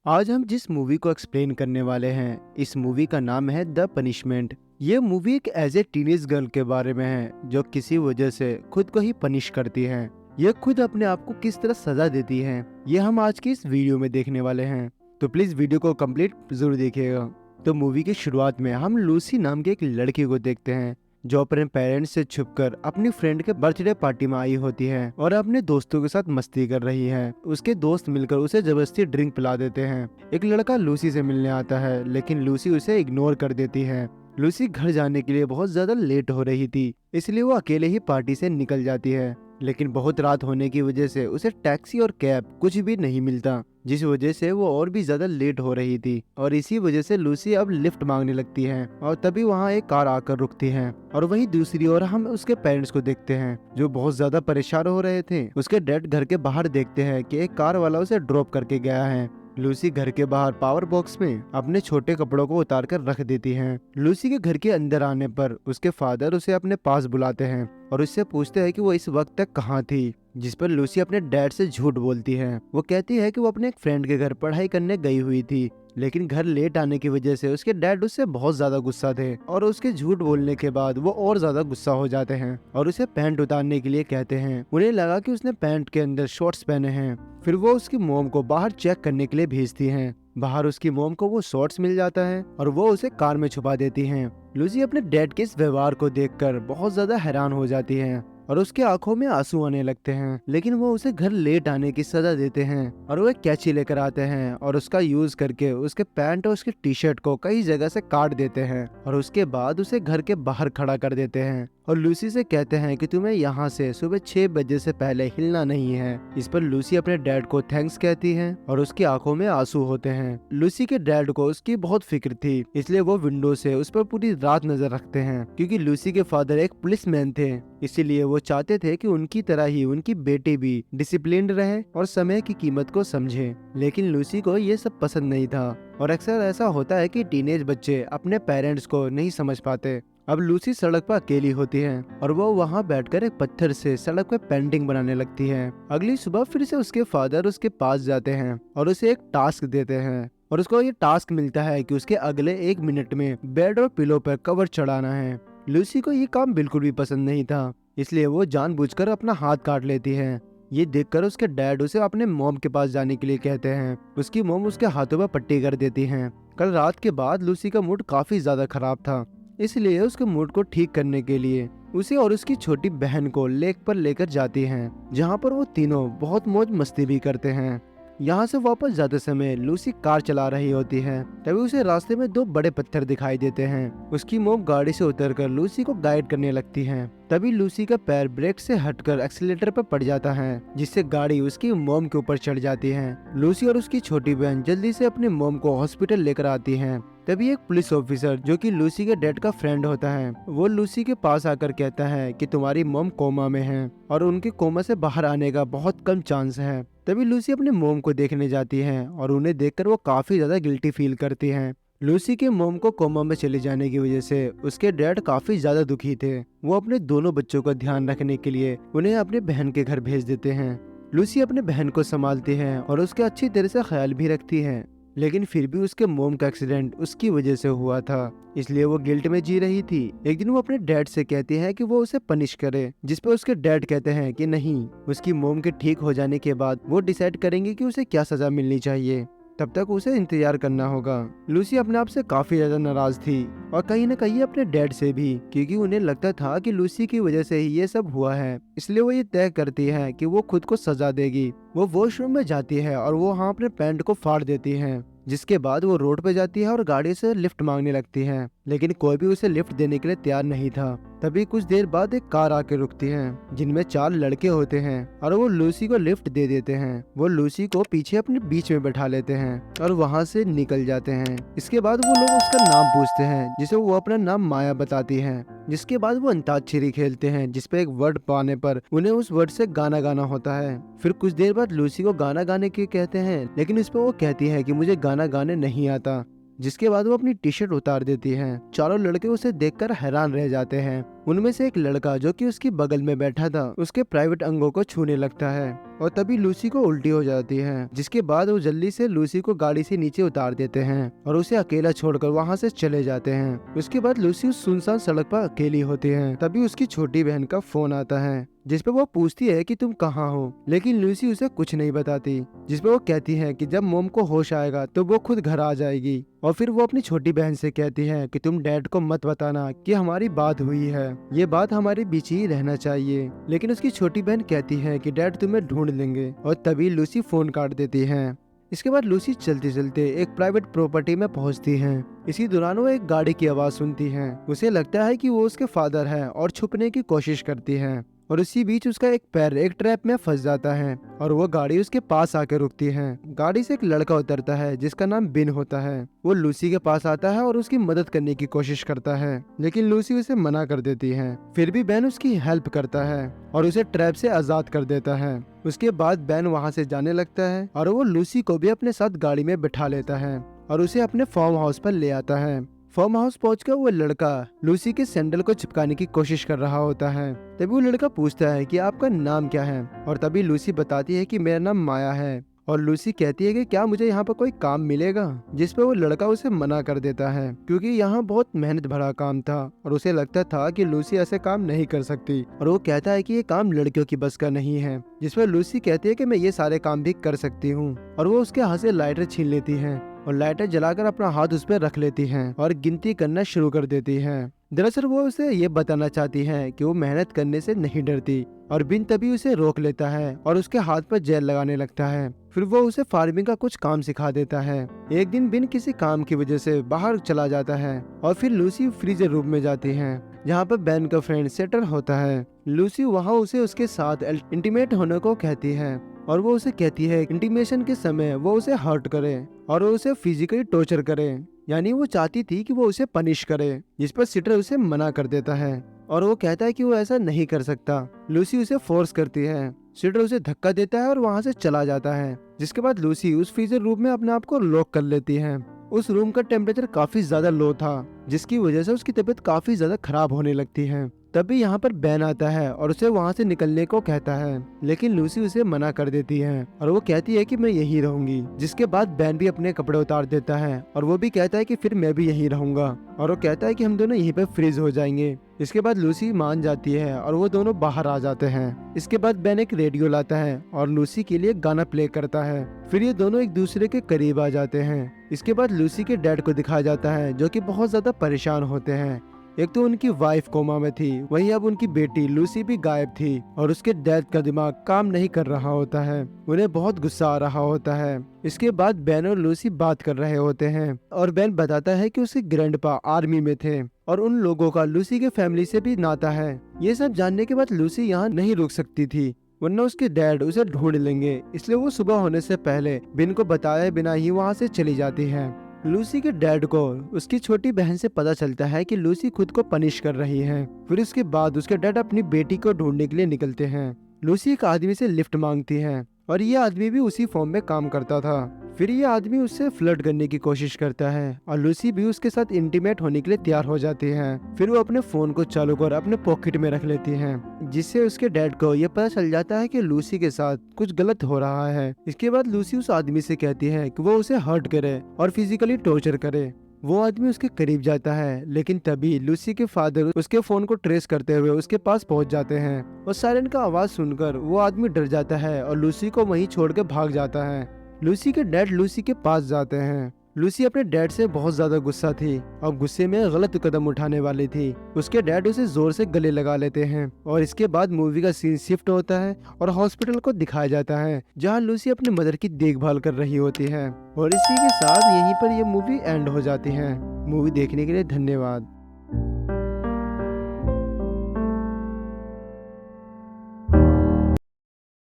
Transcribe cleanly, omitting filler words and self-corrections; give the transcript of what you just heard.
आज हम जिस मूवी को एक्सप्लेन करने वाले हैं, इस मूवी का नाम है द पनिशमेंट। ये मूवी एक एज ए टीनेज गर्ल के बारे में है जो किसी वजह से खुद को ही पनिश करती है। ये खुद अपने आप को किस तरह सजा देती है, ये हम आज की इस वीडियो में देखने वाले हैं। तो प्लीज वीडियो को कंप्लीट जरूर देखिएगा। तो मूवी की शुरुआत में हम लूसी नाम के एक लड़की को देखते हैं जो अपने पेरेंट्स से छुपकर अपनी फ्रेंड के बर्थडे पार्टी में आई होती है और अपने दोस्तों के साथ मस्ती कर रही है। उसके दोस्त मिलकर उसे जबरदस्ती ड्रिंक पिला देते हैं। एक लड़का लूसी से मिलने आता है लेकिन लूसी उसे इग्नोर कर देती है। लूसी घर जाने के लिए बहुत ज्यादा लेट हो रही थी, इसलिए वो अकेले ही पार्टी से निकल जाती है। लेकिन बहुत रात होने की वजह से उसे टैक्सी और कैब कुछ भी नहीं मिलता, जिस वजह से वो और भी ज्यादा लेट हो रही थी। और इसी वजह से लूसी अब लिफ्ट मांगने लगती है और तभी वहाँ एक कार आकर रुकती है। और वहीं दूसरी ओर हम उसके पेरेंट्स को देखते हैं जो बहुत ज्यादा परेशान हो रहे थे। उसके डैड घर के बाहर देखते हैं कि एक कार वाला उसे ड्रॉप करके गया है। लूसी घर के बाहर पावर बॉक्स में अपने छोटे कपड़ों को उतार कर रख देती है। लूसी के घर के अंदर आने पर उसके फादर उसे अपने पास बुलाते हैं और उससे पूछते हैं कि वो इस वक्त तक कहाँ थी, जिस पर लूसी अपने डैड से झूठ बोलती है। वो कहती है कि वो अपने एक फ्रेंड के घर पढ़ाई करने गई हुई थी, लेकिन घर लेट आने की वजह से उसके डैड उससे बहुत ज्यादा गुस्सा थे और उसके झूठ बोलने के बाद वो और ज्यादा गुस्सा हो जाते हैं और उसे पैंट उतारने के लिए कहते हैं। उन्हें लगा कि उसने पैंट के अंदर शॉर्ट्स पहने हैं। फिर वो उसकी मोम को बाहर चेक करने के लिए भेजती हैं। बाहर उसकी मोम को वो शॉर्ट्स मिल जाता है और वो उसे कार में छुपा देती हैं। लूसी अपने डैड के इस व्यवहार को देखकर बहुत ज्यादा हैरान हो जाती है और उसके आंखों में आंसू आने लगते हैं। लेकिन वो उसे घर लेट आने की सजा देते हैं और वो एक कैंची लेकर आते हैं और उसका यूज करके उसके पैंट और उसके टी शर्ट को कई जगह से काट देते हैं और उसके बाद उसे घर के बाहर खड़ा कर देते हैं और लूसी से कहते हैं कि तुम्हें यहाँ से सुबह 6 बजे से पहले हिलना नहीं है। इस पर लूसी अपने डैड को थैंक्स कहती है और उसकी आंखों में आंसू होते हैं। लूसी के डैड को उसकी बहुत फिक्र थी, इसलिए वो विंडो से उस पर पूरी रात नजर रखते हैं। क्योंकि लूसी के फादर एक पुलिसमैन थे, इसीलिए वो चाहते थे कि उनकी तरह ही उनकी बेटी भी डिसिप्लिन्ड रहे और समय की कीमत को समझे। लेकिन लूसी को ये सब पसंद नहीं था और अक्सर ऐसा होता है कि टीनेज बच्चे अपने पेरेंट्स को नहीं समझ पाते। अब लूसी सड़क पर अकेली होती है और वो वहाँ बैठकर एक पत्थर से सड़क पे पेंटिंग बनाने लगती है। अगली सुबह फिर से उसके फादर उसके पास जाते हैं और उसे एक टास्क देते हैं और उसको ये टास्क मिलता है कि उसके अगले 1 मिनट में बेड और पिलो पर कवर चढ़ाना है। लूसी को ये काम बिल्कुल भी पसंद नहीं था, इसलिए वो जानबूझकर अपना हाथ काट लेती है। ये देखकर उसके डैड उसे अपने मॉम के पास जाने के लिए कहते हैं। उसकी मॉम उसके हाथों पर पट्टी कर देती हैं। कल रात के बाद लूसी का मूड काफी ज्यादा खराब था, इसलिए उसके मूड को ठीक करने के लिए उसे और उसकी छोटी बहन को लेक पर लेकर जाती हैं, जहां पर वो तीनों बहुत मौज मस्ती भी करते हैं। यहाँ से वापस जाते समय लूसी कार चला रही होती है, तभी उसे रास्ते में 2 बड़े पत्थर दिखाई देते हैं। उसकी मोम गाड़ी से उतरकर लूसी को गाइड करने लगती है। तभी लूसी का पैर ब्रेक से हटकर एक्सीलेटर पर पड़ जाता है, जिससे गाड़ी उसकी मोम के ऊपर चढ़ जाती है। लूसी और उसकी छोटी बहन जल्दी से अपनी मोम को हॉस्पिटल लेकर आती हैं। तभी एक पुलिस ऑफिसर जो कि लूसी के डैड का फ्रेंड होता है, वो लूसी के पास आकर कहता है कि तुम्हारी मोम कोमा में है और उनके कोमा से बाहर आने का बहुत कम चांस है। तभी लूसी अपने मोम को देखने जाती है और उन्हें देखकर वो काफी ज्यादा गिल्टी फील करती है। लूसी के मोम को कोमा में चले जाने की वजह से उसके डैड काफी ज्यादा दुखी थे। वो अपने दोनों बच्चों का ध्यान रखने के लिए उन्हें अपने बहन के घर भेज देते हैं। लूसी अपने बहन को संभालती है और उसके अच्छी तरह से ख्याल भी रखती है, लेकिन फिर भी उसके मोम का एक्सीडेंट उसकी वजह से हुआ था, इसलिए वो गिल्ट में जी रही थी। एक दिन वो अपने डैड से कहती है कि वो उसे पनिश करे, जिस पर उसके डैड कहते हैं कि नहीं, उसकी मोम के ठीक हो जाने के बाद वो डिसाइड करेंगे कि उसे क्या सजा मिलनी चाहिए, तब तक उसे इंतजार करना होगा। लूसी अपने आप से काफी ज्यादा नाराज थी और कहीं न कहीं अपने डैड से भी, क्योंकि उन्हें लगता था कि लूसी की वजह से ही ये सब हुआ है। इसलिए वो ये तय करती है कि वो खुद को सजा देगी। वो वॉशरूम में जाती है और वो वहाँ अपने पैंट को फाड़ देती है, जिसके बाद वो रोड पे जाती है और गाड़ी से लिफ्ट मांगने लगती है, लेकिन कोई भी उसे लिफ्ट देने के लिए तैयार नहीं था। तभी कुछ देर बाद एक कार आके रुकती है जिनमें 4 लड़के होते हैं और वो लूसी को लिफ्ट दे देते हैं। वो लूसी को पीछे अपने बीच में बैठा लेते हैं और वहाँ से निकल जाते हैं। इसके बाद वो लोग उसका नाम पूछते हैं, जिसे वो अपना नाम माया बताती है। जिसके बाद वो अंताक्षरी खेलते हैं, जिसपे एक वर्ड पाने पर उन्हें उस वर्ड से गाना गाना होता है। फिर कुछ देर बाद लूसी को गाना गाने के कहते हैं, लेकिन इस पर वो कहती है कि मुझे गाना गाने नहीं आता। जिसके बाद वो अपनी टी शर्ट उतार देती है। चारों लड़के उसे देखकर हैरान रह जाते हैं। उनमें से एक लड़का जो कि उसकी बगल में बैठा था उसके प्राइवेट अंगों को छूने लगता है और तभी लूसी को उल्टी हो जाती है, जिसके बाद वो जल्दी से लूसी को गाड़ी से नीचे उतार देते हैं और उसे अकेला छोड़कर वहाँ से चले जाते हैं। उसके बाद लूसी उस सुनसान सड़क पर अकेली होती है। तभी उसकी छोटी बहन का फोन आता है जिसपे वो पूछती है कि तुम कहाँ हो, लेकिन लूसी उसे कुछ नहीं बताती। जिसपे वो कहती है कि जब मोम को होश आएगा तो वो खुद घर आ जाएगी। और फिर वो अपनी छोटी बहन से कहती है कि तुम डैड को मत बताना कि हमारी बात हुई है, ये बात हमारे बीच ही रहना चाहिए। लेकिन उसकी छोटी बहन कहती है कि डैड तुम्हें ढूंढ लेंगे। और तभी लूसी फोन काट देती है। इसके बाद लूसी चलते चलते एक प्राइवेट प्रॉपर्टी में पहुंचती है। इसी दौरान वो एक गाड़ी की आवाज सुनती है। उसे लगता है कि वो उसके फादर है और छुपने की कोशिश करती है। और उसी बीच उसका एक पैर एक ट्रैप में फंस जाता है और वो गाड़ी उसके पास आकर रुकती है। गाड़ी से एक लड़का उतरता है जिसका नाम बिन होता है। वो लूसी के पास आता है और उसकी मदद करने की कोशिश करता है, लेकिन लूसी उसे मना कर देती है। फिर भी बेन उसकी हेल्प करता है और उसे ट्रैप से आजाद कर देता है। उसके बाद बेन वहाँ से जाने लगता है और वो लूसी को भी अपने साथ गाड़ी में बिठा लेता है और उसे अपने फार्म हाउस पर ले आता है। फार्म हाउस पहुंचकर वो लड़का लूसी के सैंडल को चिपकाने की कोशिश कर रहा होता है। तभी वो लड़का पूछता है कि आपका नाम क्या है, और तभी लूसी बताती है कि मेरा नाम माया है। और लूसी कहती है कि क्या मुझे यहाँ पर कोई काम मिलेगा, जिस पे वो लड़का उसे मना कर देता है क्योंकि यहाँ बहुत मेहनत भरा काम था और उसे लगता था कि लूसी ऐसे काम नहीं कर सकती। और वो कहता है कि ये काम लड़कियों की बस का नहीं है, जिस पर लूसी कहती है कि मैं ये सारे काम भी कर सकती हूँ। और वो उसके हाथ से लाइटर छीन लेती है और लाइटर जलाकर अपना हाथ उस पर रख लेती है और गिनती करना शुरू कर देती है। दरअसल वो उसे ये बताना चाहती है कि वो मेहनत करने से नहीं डरती। और बिन तभी उसे रोक लेता है और उसके हाथ पर जेल लगाने लगता है। फिर वो उसे फार्मिंग का कुछ काम सिखा देता है। एक दिन बिन किसी काम की वजह से बाहर चला जाता है और फिर लूसी फ्रीजर रूम में जाती है जहाँ पर बेन का फ्रेंड सेटर होता है। लूसी वहाँ उसे उसके साथ इंटीमेट होने को कहती है और वो उसे कहती है इंटीमेशन के समय वो उसे हर्ट करे और वो उसे फिजिकली टॉर्चर करे, यानी वो चाहती थी कि वो उसे पनिश करे, जिस पर सिटर उसे मना कर देता है और वो कहता है कि वो ऐसा नहीं कर सकता। लूसी उसे फोर्स करती है। सिटर उसे धक्का देता है और वहाँ से चला जाता है, जिसके बाद लूसी उस फ्रीजर रूम में अपने आप को लॉक कर लेती है। उस रूम का टेम्परेचर काफी ज्यादा लो था, जिसकी वजह से उसकी तबीयत काफी ज्यादा खराब होने लगती है। तभी यहाँ पर बैन आता है और उसे वहाँ से निकलने को कहता है, लेकिन लूसी उसे मना कर देती है और वो कहती है कि मैं यहीं रहूंगी। जिसके बाद बैन भी अपने कपड़े उतार देता है और वो भी कहता है कि फिर मैं भी यहीं रहूंगा, और वो कहता है कि हम दोनों यहीं पे फ्रीज हो जाएंगे। इसके बाद लूसी मान जाती है और वो दोनों बाहर आ जाते हैं। इसके बाद बैन एक रेडियो लाता है और लूसी के लिए गाना प्ले करता है। फिर ये दोनों एक दूसरे के करीब आ जाते हैं। इसके बाद लूसी के डैड को दिखाया जाता है जो कि बहुत ज्यादा परेशान होते हैं। एक तो उनकी वाइफ कोमा में थी, वहीं अब उनकी बेटी लूसी भी गायब थी और उसके डैड का दिमाग काम नहीं कर रहा होता है। उन्हें बहुत गुस्सा आ रहा होता है। इसके बाद बैन और लूसी बात कर रहे होते हैं और बैन बताता है कि उसके ग्रैंडपा आर्मी में थे और उन लोगों का लूसी के फैमिली से भी नाता है। ये सब जानने के बाद लूसी यहाँ नहीं रुक सकती थी, वरना उसके डैड उसे ढूंढ लेंगे, इसलिए वो सुबह होने से पहले बिन को बताए बिना ही वहाँ से चली जाती है। लूसी के डैड को उसकी छोटी बहन से पता चलता है कि लूसी खुद को पनिश कर रही है। फिर उसके बाद उसके डैड अपनी बेटी को ढूंढने के लिए निकलते हैं। लूसी एक आदमी से लिफ्ट मांगती है और ये आदमी भी उसी फॉर्म में काम करता था। फिर ये आदमी उससे फ्लर्ट करने की कोशिश करता है और लूसी भी उसके साथ इंटीमेट होने के लिए तैयार हो जाती है। फिर वो अपने फोन को चालू कर अपने पॉकेट में रख लेती है, जिससे उसके डैड को ये पता चल जाता है कि लूसी के साथ कुछ गलत हो रहा है। इसके बाद लूसी उस आदमी से कहती है कि वो उसे हर्ट करे और फिजिकली टॉर्चर करे। वो आदमी उसके करीब जाता है, लेकिन तभी लूसी के फादर उसके फोन को ट्रेस करते हुए उसके पास पहुंच जाते हैं और सायरन का आवाज सुनकर वो आदमी डर जाता है और लूसी को वहीं छोड़ के भाग जाता है। लूसी के डैड लूसी के पास जाते हैं। लूसी अपने डैड से बहुत ज्यादा गुस्सा थी और गुस्से में गलत कदम उठाने वाली थी। उसके डैड उसे जोर से गले लगा लेते हैं और इसके बाद मूवी का सीन शिफ्ट होता है और हॉस्पिटल को दिखाया जाता है जहां लूसी अपनी मदर की देखभाल कर रही होती है। और इसी के साथ यहीं पर ये मूवी एंड हो जाती है। मूवी देखने के लिए धन्यवाद।